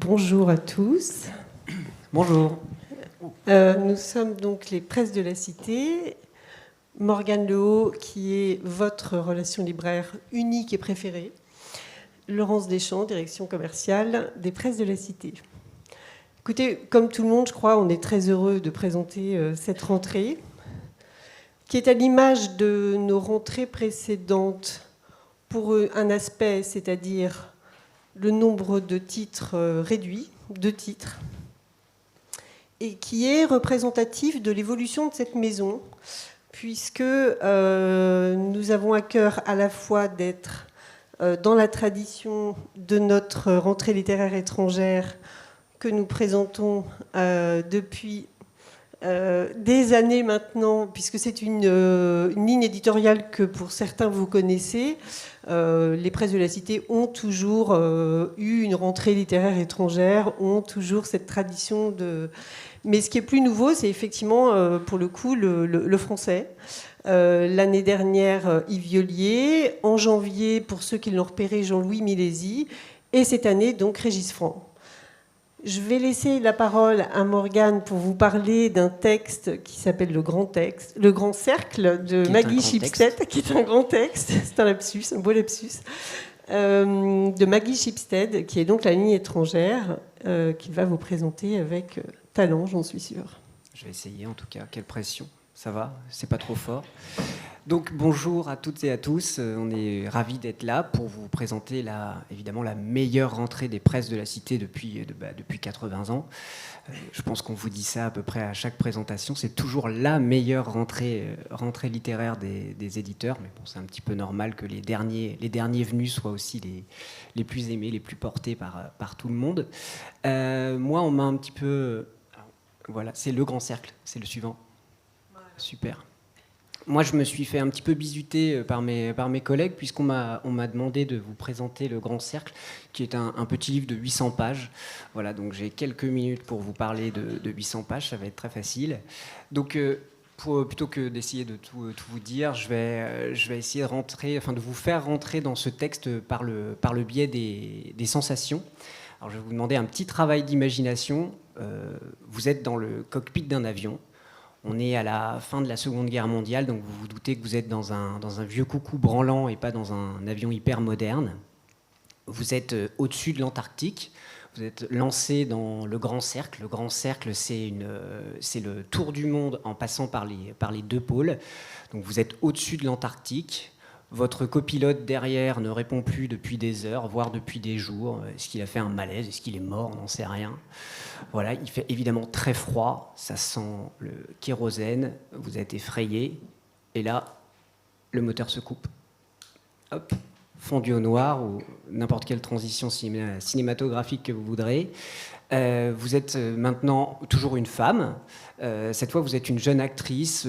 Bonjour à tous. Bonjour. Nous sommes donc les Presses de la Cité. Morgane Lehaut, qui est votre relation libraire unique et préférée. Laurence Deschamps, direction commerciale des Presses de la Cité. Écoutez, comme tout le monde, je crois, on est très heureux de présenter cette rentrée, qui est à l'image de nos rentrées précédentes pour un aspect, c'est-à-dire le nombre de titres réduit, 2 titres, et qui est représentatif de l'évolution de cette maison, puisque nous avons à cœur à la fois d'être dans la tradition de notre rentrée littéraire étrangère que nous présentons depuis des années maintenant, puisque c'est une ligne éditoriale que pour certains vous connaissez. Les Presses de la Cité ont toujours eu une rentrée littéraire étrangère, ont toujours cette tradition de... Mais ce qui est plus nouveau, c'est effectivement, pour le coup, le français. L'année dernière, Yves Violier. En janvier, pour ceux qui l'ont repéré, Jean-Louis Milesi. Et cette année, donc, Régis Franc. Je vais laisser la parole à Morgane pour vous parler d'un texte qui s'appelle Le Grand Cercle de Maggie Shipstead, qui est un grand texte, c'est un lapsus, un beau lapsus, de Maggie Shipstead, qui est donc la ligne étrangère, qu'il va vous présenter avec talent, j'en suis sûre. Je vais essayer en tout cas, quelle pression, ça va, c'est pas trop fort. Donc bonjour à toutes et à tous, on est ravis d'être là pour vous présenter évidemment la meilleure rentrée des Presses de la Cité depuis 80 ans. Je pense qu'on vous dit ça à peu près à chaque présentation, c'est toujours la meilleure rentrée littéraire des éditeurs, mais bon, c'est un petit peu normal que les derniers venus soient aussi les plus aimés, les plus portés par tout le monde. Moi, on m'a un petit peu... Voilà, c'est Le Grand Cercle, c'est le suivant. Super. Moi, je me suis fait un petit peu bisuter par mes collègues, puisqu'on m'a demandé de vous présenter Le Grand Cercle, qui est un petit livre de 800 pages. Voilà, donc j'ai quelques minutes pour vous parler de 800 pages, ça va être très facile. Donc, plutôt que d'essayer de tout vous dire, je vais essayer de vous faire rentrer dans ce texte par le biais des sensations. Alors, je vais vous demander un petit travail d'imagination. Vous êtes dans le cockpit d'un avion. On est à la fin de la Seconde Guerre mondiale, donc vous vous doutez que vous êtes dans un vieux coucou branlant et pas dans un avion hyper moderne. Vous êtes au-dessus de l'Antarctique. Vous êtes lancé dans le Grand Cercle. Le Grand Cercle, c'est le tour du monde en passant par les 2 pôles. Donc vous êtes au-dessus de l'Antarctique. Votre copilote derrière ne répond plus depuis des heures, voire depuis des jours. Est-ce qu'il a fait un malaise? Est-ce qu'il est mort? On n'en sait rien. Voilà, il fait évidemment très froid. Ça sent le kérosène. Vous êtes effrayé. Et là, le moteur se coupe. Hop, fondu au noir ou n'importe quelle transition cinématographique que vous voudrez. Vous êtes maintenant toujours une femme. Cette fois, vous êtes une jeune actrice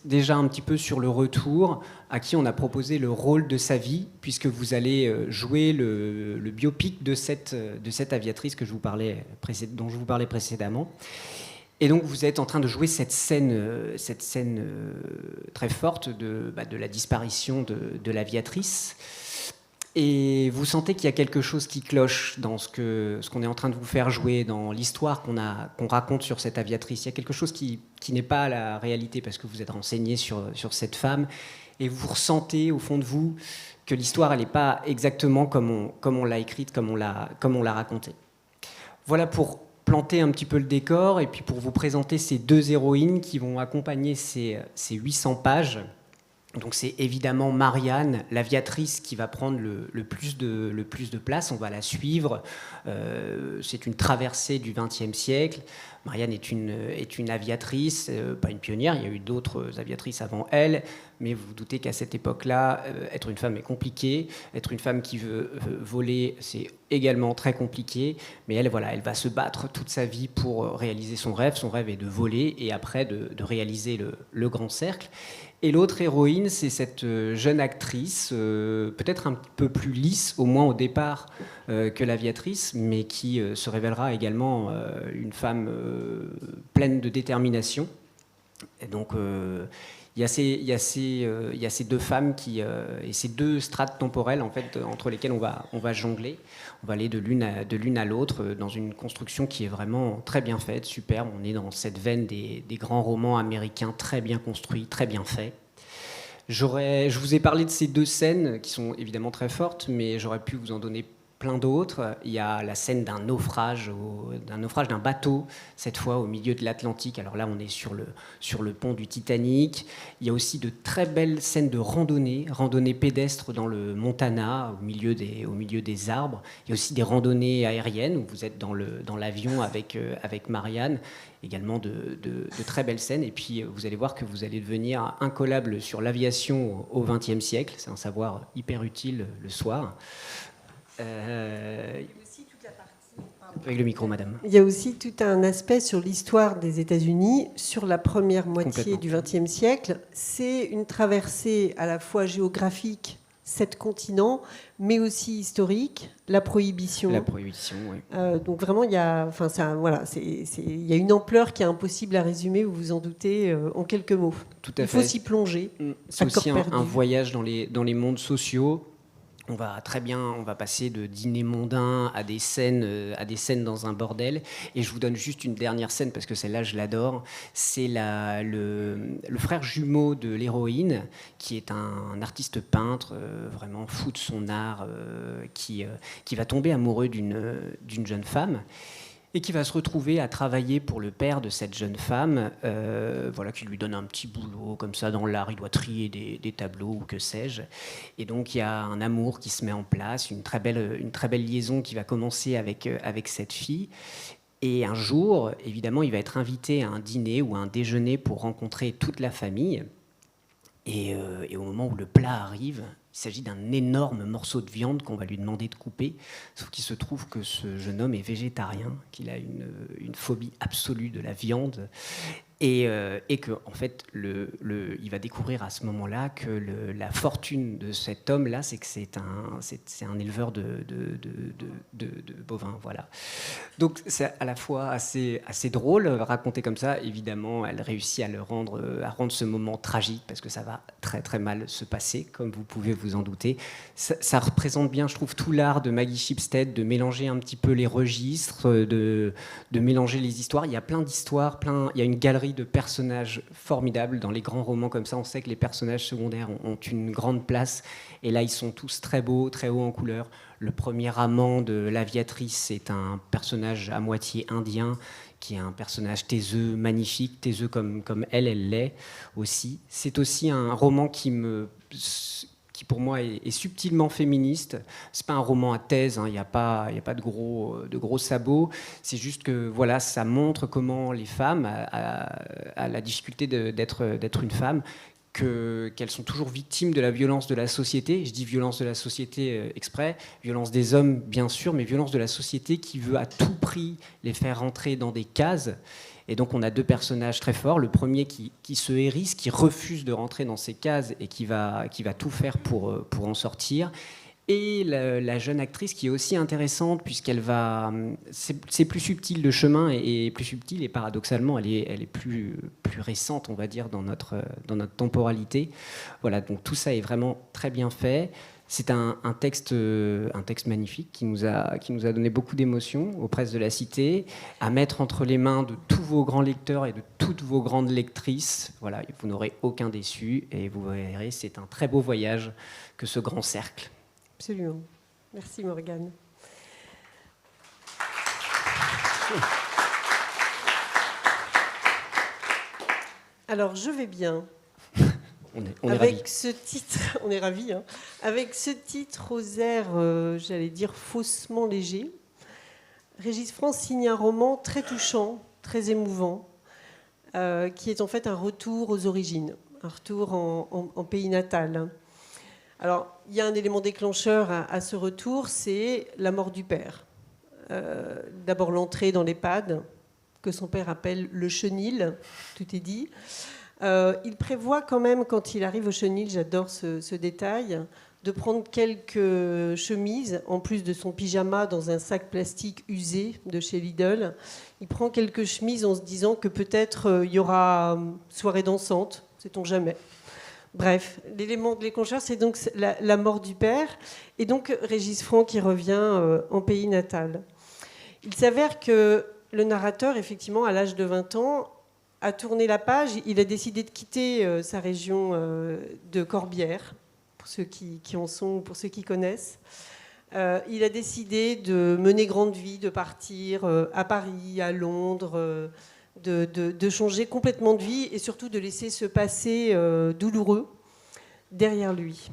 déjà un petit peu sur le retour, à qui on a proposé le rôle de sa vie, puisque vous allez jouer le biopic de cette aviatrice dont je vous parlais précédemment. Et donc, vous êtes en train de jouer cette scène très forte de la disparition de l'aviatrice. Et vous sentez qu'il y a quelque chose qui cloche dans ce qu'on est en train de vous faire jouer, dans l'histoire qu'on raconte sur cette aviatrice. Il y a quelque chose qui n'est pas la réalité, parce que vous êtes renseigné sur cette femme, et vous ressentez au fond de vous que l'histoire, elle n'est pas exactement comme on l'a écrite, comme on l'a racontée. Voilà pour planter un petit peu le décor, et puis pour vous présenter ces 2 héroïnes qui vont accompagner ces 800 pages. Donc c'est évidemment Marianne, l'aviatrice, qui va prendre le plus de place. On va la suivre. C'est une traversée du XXe siècle. Marianne est une aviatrice, pas une pionnière. Il y a eu d'autres aviatrices avant elle. Mais vous vous doutez qu'à cette époque-là, être une femme est compliqué. Être une femme qui veut voler, c'est également très compliqué. Mais elle va se battre toute sa vie pour réaliser son rêve. Son rêve est de voler et après de réaliser le Grand Cercle. Et l'autre héroïne, c'est cette jeune actrice, peut-être un peu plus lisse, au moins au départ, que l'aviatrice, mais qui se révélera également une femme pleine de détermination. Et donc, il il y a ces deux femmes et ces deux strates temporelles en fait, entre lesquelles on va jongler. On va aller de l'une à l'autre dans une construction qui est vraiment très bien faite, superbe. On est dans cette veine des grands romans américains très bien construits, très bien faits. Je vous ai parlé de ces deux scènes qui sont évidemment très fortes, mais j'aurais pu vous en donner plein d'autres. Il y a la scène d'un naufrage d'un bateau, cette fois au milieu de l'Atlantique. Alors là, on est sur le pont du Titanic. Il y a aussi de très belles scènes de randonnée pédestre dans le Montana, au milieu des arbres. Il y a aussi des randonnées aériennes où vous êtes dans l'avion avec Marianne. Également de très belles scènes. Et puis, vous allez voir que vous allez devenir incollable sur l'aviation au XXe siècle. C'est un savoir hyper utile le soir. Avec le micro, madame. Il y a aussi tout un aspect sur l'histoire des États-Unis sur la première moitié du XXe siècle. C'est une traversée à la fois géographique, 7 continents, mais aussi historique, la prohibition. La prohibition, oui. Donc vraiment, il y a une ampleur qui est impossible à résumer, vous vous en doutez, en quelques mots. Tout à fait. Il faut s'y plonger. C'est aussi un voyage dans les mondes sociaux. On va passer de dîners mondains à des scènes dans un bordel. Et je vous donne juste une dernière scène parce que celle-là, je l'adore. C'est le frère jumeau de l'héroïne, qui est un artiste peintre, vraiment fou de son art, qui va tomber amoureux d'une jeune femme. Et qui va se retrouver à travailler pour le père de cette jeune femme, qui lui donne un petit boulot comme ça dans l'art. Il doit trier des tableaux ou que sais-je. Et donc il y a un amour qui se met en place, une très belle liaison qui va commencer avec cette fille. Et un jour, évidemment, il va être invité à un dîner ou à un déjeuner pour rencontrer toute la famille. Et au moment où le plat arrive, il s'agit d'un énorme morceau de viande qu'on va lui demander de couper, sauf qu'il se trouve que ce jeune homme est végétarien, qu'il a une phobie absolue de la viande, et que en fait, il va découvrir à ce moment-là que la fortune de cet homme-là, c'est que c'est un éleveur de bovins, voilà. Donc c'est à la fois assez drôle, raconté comme ça. Évidemment, elle réussit à rendre ce moment tragique, parce que ça va très très mal se passer, comme vous pouvez vous en douter. Ça représente bien, je trouve, tout l'art de Maggie Shipstead, de mélanger un petit peu les registres, de mélanger les histoires. Il y a plein d'histoires, il y a une galerie de personnages formidables. Dans les grands romans comme ça, on sait que les personnages secondaires ont une grande place, et là ils sont tous très beaux, très hauts en couleur. Le premier amant de l'aviatrice est un personnage à moitié indien, qui est un personnage taiseux, magnifique, taiseux comme elle l'est aussi. C'est aussi un roman qui pour moi est subtilement féministe. C'est pas un roman à thèse, hein, il n'y a pas de gros sabots. C'est juste que voilà, ça montre comment les femmes, à la difficulté d'être une femme, qu'elles sont toujours victimes de la violence de la société. Je dis violence de la société exprès, violence des hommes bien sûr, mais violence de la société qui veut à tout prix les faire rentrer dans des cases. Et donc on a deux personnages très forts. Le premier qui se hérisse, qui refuse de rentrer dans ces cases et qui va tout faire pour en sortir. Et la jeune actrice qui est aussi intéressante, puisqu'elle va... C'est plus subtil, le chemin est plus subtil, et paradoxalement, elle est plus récente, on va dire, dans notre temporalité. Voilà, donc tout ça est vraiment très bien fait. C'est un texte magnifique qui nous a donné beaucoup d'émotions aux presses de la Cité, à mettre entre les mains de tous vos grands lecteurs et de toutes vos grandes lectrices. Voilà, vous n'aurez aucun déçu, et vous verrez, c'est un très beau voyage que ce grand cercle. Absolument. Merci Morgane. Alors, je vais bien. On est avec ravis. ce titre, on est ravis, hein, avec ce titre aux airs, j'allais dire, faussement léger, Régis France signe un roman très touchant, très émouvant, qui est en fait un retour aux origines, un retour en pays natal. Alors, il y a un élément déclencheur à ce retour, c'est la mort du père. D'abord l'entrée dans l'EHPAD, que son père appelle le chenil, tout est dit. Il prévoit quand même, quand il arrive au chenil, j'adore ce détail, de prendre quelques chemises, en plus de son pyjama dans un sac plastique usé de chez Lidl. Il prend quelques chemises en se disant que peut-être il y aura soirée dansante, sait-on jamais. Bref, l'élément de l'éconcheur, c'est donc la mort du père, et donc Régis Franc qui revient en pays natal. Il s'avère que le narrateur, effectivement, à l'âge de 20 ans, a tourné la page. Il a décidé de quitter sa région de Corbière, pour ceux qui en sont, pour ceux qui connaissent. Il a décidé de mener grande vie, de partir à Paris, à Londres, de changer complètement de vie et surtout de laisser ce passé douloureux derrière lui.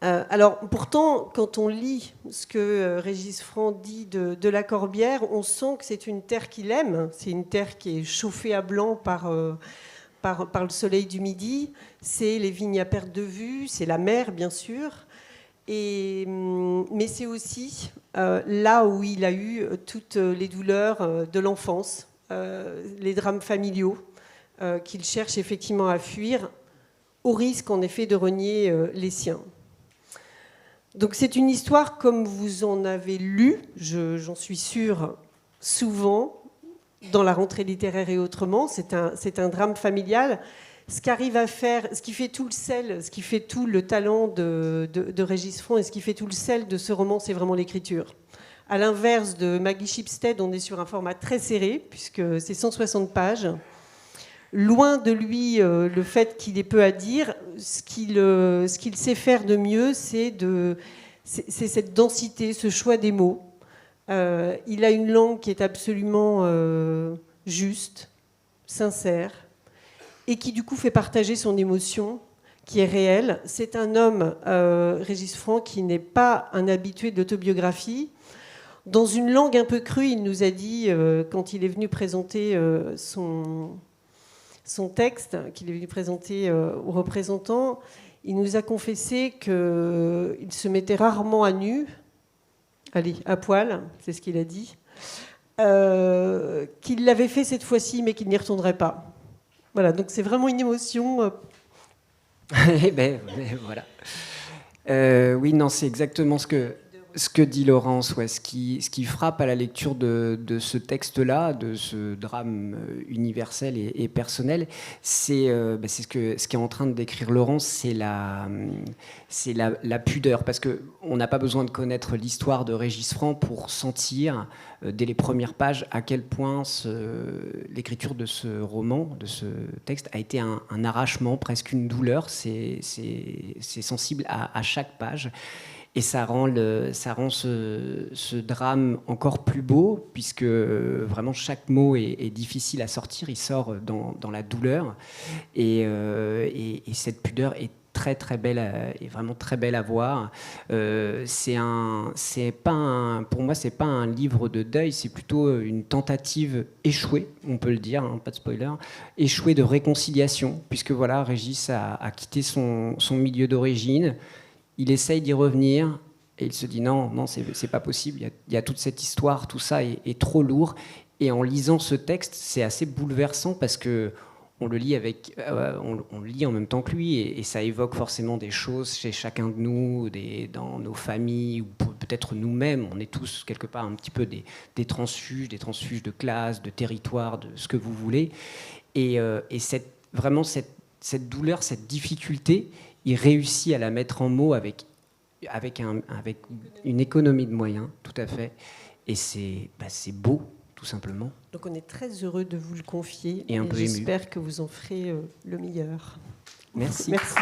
Alors, pourtant, quand on lit ce que Régis Franc dit de la Corbière, on sent que c'est une terre qu'il aime. C'est une terre qui est chauffée à blanc par le soleil du midi. C'est les vignes à perte de vue, c'est la mer, bien sûr. Mais c'est aussi là où il a eu toutes les douleurs de l'enfance, les drames familiaux qu'il cherche effectivement à fuir, au risque en effet de renier les siens. Donc c'est une histoire comme vous en avez lu, j'en suis sûre, souvent, dans la rentrée littéraire et autrement. C'est un drame familial. Ce qu'arrive à faire, ce qui fait tout le sel, ce qui fait tout le talent de Régis Franc et ce qui fait tout le sel de ce roman, c'est vraiment l'écriture. À l'inverse de Maggie Shipstead, on est sur un format très serré, puisque c'est 160 pages. Loin de lui le fait qu'il ait peu à dire, ce qu'il sait faire de mieux, c'est cette densité, ce choix des mots. Il a une langue qui est absolument juste, sincère, et qui du coup fait partager son émotion, qui est réelle. C'est un homme, Régis Franc, qui n'est pas un habitué de l'autobiographie. Dans une langue un peu crue, il nous a dit, quand il est venu présenter son texte, qu'il est venu présenter aux représentants, il nous a confessé qu'il se mettait rarement à nu, allez, à poil, c'est ce qu'il a dit, qu'il l'avait fait cette fois-ci, mais qu'il n'y retournerait pas. Voilà, donc c'est vraiment une émotion. Eh ben, voilà. Oui, non, c'est exactement ce que dit Laurence. Ouais. Ce qui frappe à la lecture de ce texte-là, de ce drame universel et personnel, c'est ce qu'est en train de décrire Laurence, c'est la pudeur. Parce qu'on n'a pas besoin de connaître l'histoire de Régis Franc pour sentir, dès les premières pages, à quel point l'écriture de ce roman, de ce texte, a été un arrachement, presque une douleur. C'est sensible à chaque page. Et ça rend ce drame encore plus beau, puisque vraiment chaque mot est difficile à sortir, il sort dans la douleur. Et cette pudeur est très très belle, est vraiment très belle à voir. Pour moi, c'est pas un livre de deuil, c'est plutôt une tentative échouée, on peut le dire, hein, pas de spoiler, échouée de réconciliation, puisque voilà, Régis a quitté son milieu d'origine. Il essaye d'y revenir et il se dit non, c'est pas possible. Il y a toute cette histoire, tout ça est trop lourd. Et en lisant ce texte, c'est assez bouleversant parce que on le lit on le lit en même temps que lui et ça évoque forcément des choses chez chacun de nous, dans nos familles ou peut-être nous-mêmes. On est tous quelque part un petit peu des transfuges de classe, de territoire, de ce que vous voulez. Et vraiment cette douleur, cette difficulté, il réussit à la mettre en mots avec une économie de moyens, tout à fait. Et c'est beau, tout simplement. Donc on est très heureux de vous le confier. Et un peu j'espère que vous en ferez le meilleur. Merci. Merci.